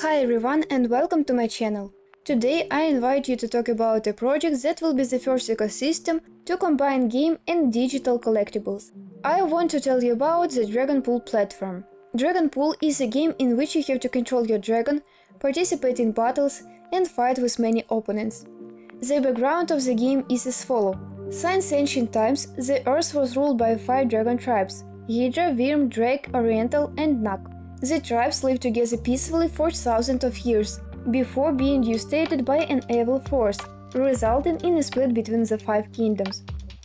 Hi everyone and welcome to my channel. Today I invite you to talk about a project that will be the first ecosystem to combine game and digital collectibles. I want to tell you about the Dragon Pool platform. Dragon Pool is a game in which you have to control your dragon, participate in battles, and fight with many opponents. The background of the game is as follows. Since ancient times, the Earth was ruled by 5 dragon tribes: Hydra, Wyrm, Drake, Oriental, and Nug. The tribes lived together peacefully for thousands of years, before being devastated by an evil force, resulting in a split between the 5 kingdoms.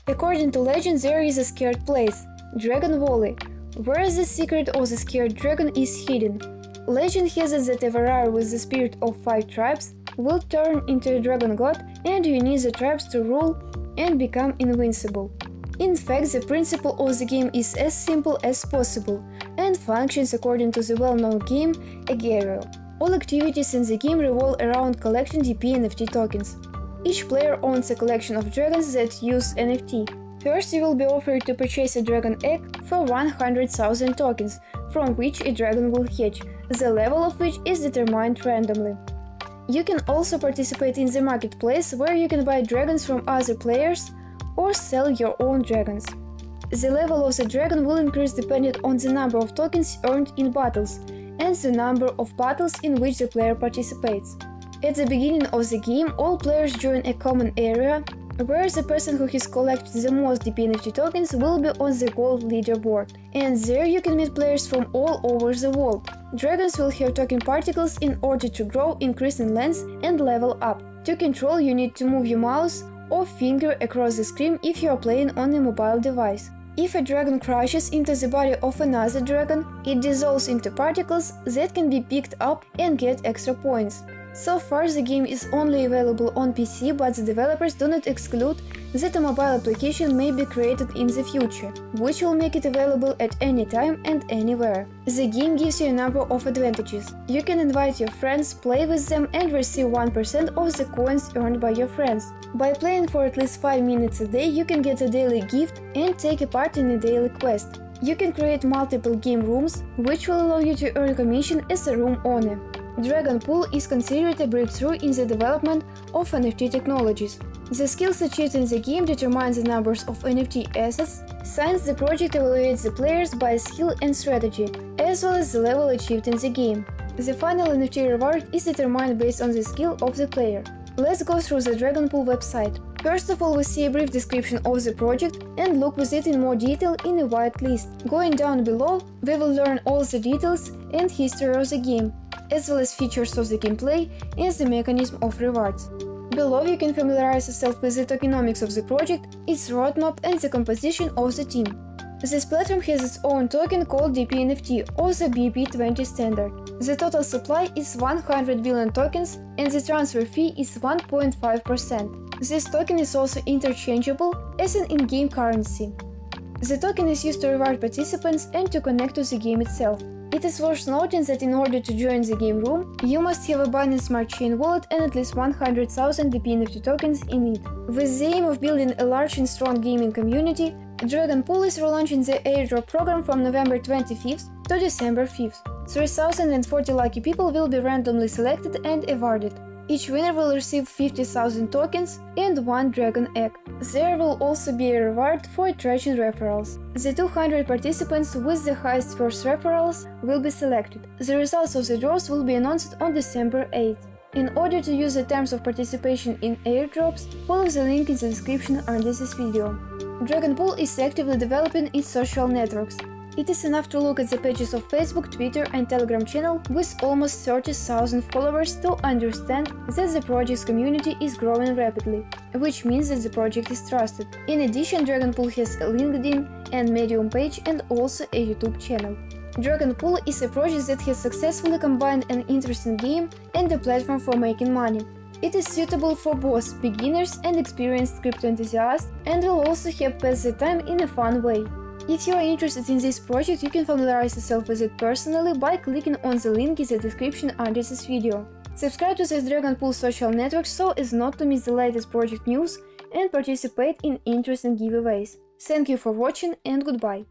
According to legend, there is a scared place, Dragon Valley, where the secret of the scared dragon is hidden. Legend has it that a warrior with the spirit of 5 tribes will turn into a dragon god and unite the tribes to rule and become invincible. In fact, the principle of the game is as simple as possible and functions according to the well-known game Agar.io. All activities in the game revolve around collecting DP NFT tokens. Each player owns a collection of dragons that use NFT. First, you will be offered to purchase a dragon egg for 100,000 tokens, from which a dragon will hatch, the level of which is determined randomly. You can also participate in the marketplace, where you can buy dragons from other players or sell your own dragons. The level of the dragon will increase depending on the number of tokens earned in battles and the number of battles in which the player participates. At the beginning of the game, all players join a common area, where the person who has collected the most DP NFT tokens will be on the gold leaderboard, and there you can meet players from all over the world. Dragons will have token particles in order to grow, increase in length, and level up. To control, you need to move your mouse or finger across the screen if you are playing on a mobile device. If a dragon crashes into the body of another dragon, it dissolves into particles that can be picked up and get extra points. So far, the game is only available on PC, but the developers do not exclude that a mobile application may be created in the future, which will make it available at any time and anywhere. The game gives you a number of advantages. You can invite your friends, play with them, and receive 1% of the coins earned by your friends. By playing for at least 5 minutes a day, you can get a daily gift and take a part in a daily quest. You can create multiple game rooms, which will allow you to earn commission as a room owner. Dragon Pool is considered a breakthrough in the development of NFT technologies. The skills achieved in the game determine the numbers of NFT assets, since the project evaluates the players by skill and strategy, as well as the level achieved in the game. The final NFT reward is determined based on the skill of the player. Let's go through the Dragon Pool website. First of all, we see a brief description of the project and look with it in more detail in a whitelist. Going down below, we will learn all the details and history of the game, as well as features of the gameplay and the mechanism of rewards. Below, you can familiarize yourself with the tokenomics of the project, its roadmap, and the composition of the team. This platform has its own token called DP-NFT, or the BEP20 standard. The total supply is 100 billion tokens, and the transfer fee is 1.5%. This token is also interchangeable as an in-game currency. The token is used to reward participants and to connect to the game itself. It is worth noting that in order to join the game room, you must have a Binance Smart Chain wallet and at least 100,000 DP NFT tokens in it. With the aim of building a large and strong gaming community, Dragon Pool is relaunching the airdrop program from November 25th to December 5th. 3,040 lucky people will be randomly selected and awarded. Each winner will receive 50,000 tokens and 1 dragon egg. There will also be a reward for attraction referrals. The 200 participants with the highest first referrals will be selected. The results of the draws will be announced on December 8th. In order to use the terms of participation in airdrops, follow the link in the description under this video. Dragon Pool is actively developing its social networks. It is enough to look at the pages of Facebook, Twitter, and Telegram channel with almost 30,000 followers to understand that the project's community is growing rapidly, which means that the project is trusted. In addition, Dragon Pool has a LinkedIn and Medium page and also a YouTube channel. Dragon Pool is a project that has successfully combined an interesting game and a platform for making money. It is suitable for both beginners and experienced crypto enthusiasts and will also help pass the time in a fun way. If you are interested in this project, you can familiarize yourself with it personally by clicking on the link in the description under this video. Subscribe to the Dragon Pool social network so as not to miss the latest project news and participate in interesting giveaways. Thank you for watching and goodbye.